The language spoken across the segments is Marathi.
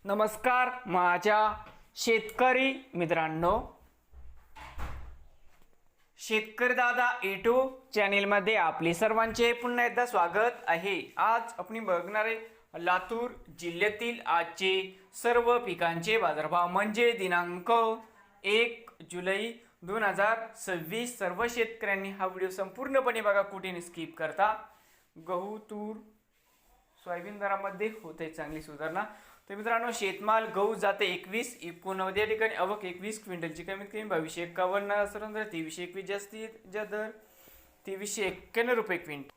नमस्कार माझ्या शेतकरी मित्रांनो, शेतकरी दादा यूट्यूब चॅनेलमध्ये आपले सर्वांचे पुन्हा एकदा स्वागत आहे। आज आपण बघणार आहे लातूर जिल्ह्यातील आजचे सर्व पिकांचे बाजारभाव म्हणजे दिनांक 1 जुलै 2026। सर्व शेतकऱ्यांनी हा व्हिडिओ संपूर्णपणे बघा, कुठे स्किप करता। गहू, तूर, सोयाबीन दरामध्ये होते चांगली सुधारणा। तर मित्रांनो, शेतमाल गहू जाते 21-89 या ठिकाणी आवक 21 क्विंटलची, कमीत कमी 2251 सरंदर 2321 जास्तीत दर 2391 रुपये क्विंटल।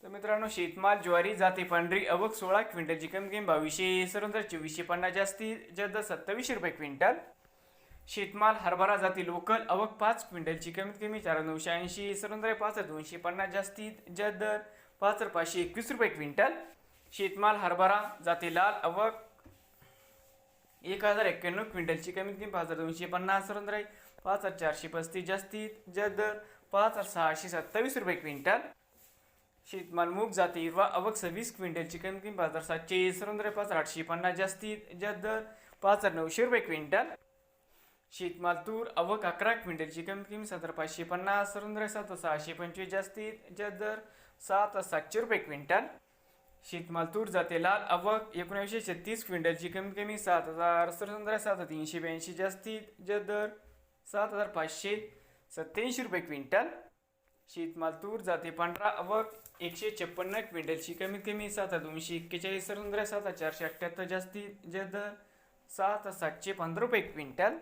तर मित्रांनो, शेतमाल ज्वारी जाते पांढरी आवक 16 क्विंटलची, कमीत कमी 2200 सरंदर 2450 जास्तीत दर 27 रुपये क्विंटल। शेतमाल हरभरा जाती लोकल आवक 5 क्विंटलची, कमीत कमी 4980 सरंदर 5250 जास्तीत दर 5521 रुपये क्विंटल। शेतमाल हरभरा जाते लाल आवक 1091 क्विंटलची, कमीत कमी 5250 सरंदर 5435 जास्तीत दर 5627 रुपये क्विंटल। शेतमाल मूग जाते हिरवा आवक 26 क्विंटलची, कमीत कमी 5700 सरंदर 5850 जास्तीत दर 5900 रुपये क्विंटल। शेतमाल तूर आवक 11 क्विंटलची, कमीत कमी 7550 सरंदर 7625 जास्तीत दर 7700 रुपये क्विंटल। शेतमाल तूर जाते लाल आवक 1936 क्विंटलची, कमीत कमी 7000 सरंदर 7382 जास्तीत दर 7587 रुपये क्विंटल। शेतमाल तूर जाते पांढरा आवक 156 क्विंटलची, कमीत कमी 7241 सरंदर 7478 जास्तीत दर 7715 रुपये क्विंटल।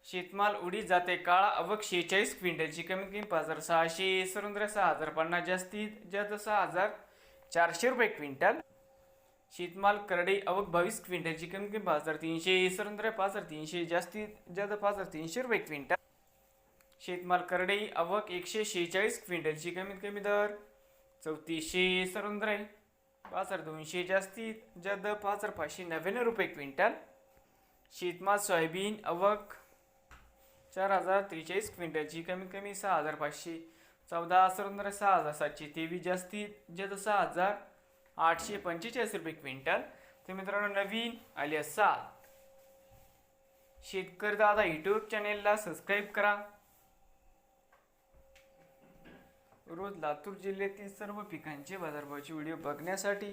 शेतमाल उडीद जाते काळा आवक 46 क्विंटलची, कमीत कमी 5600 सरंदर 6050 जास्तीत दर 6400 रुपये क्विंटल। शेतमाल करडई आवक 22 क्विंटलची, कमीत कमी 5300 सरंदर 5300 जास्तीत दर 5300 रुपये क्विंटल। शेतमाल करडई आवक 146 क्विंटलची, कमीत कमी दर 3400 सरंदर 5200 जास्तीत दर 5599 रुपये क्विंटल। शेतमाल सोयाबीन आवक 4043 क्विंटलची, कमीत कमी 6514 सरंदर 6723 जास्तीत दर 6845 रुपये क्विंटल। तर मित्रांनो, नवीन आले असाल शेतकरी दादा यूट्यूब चॅनेलला सबस्क्राईब करा। रोज लातूर जिल्ह्यातील सर्व पिकांचे बाजारभावाचे व्हिडिओ बघण्यासाठी।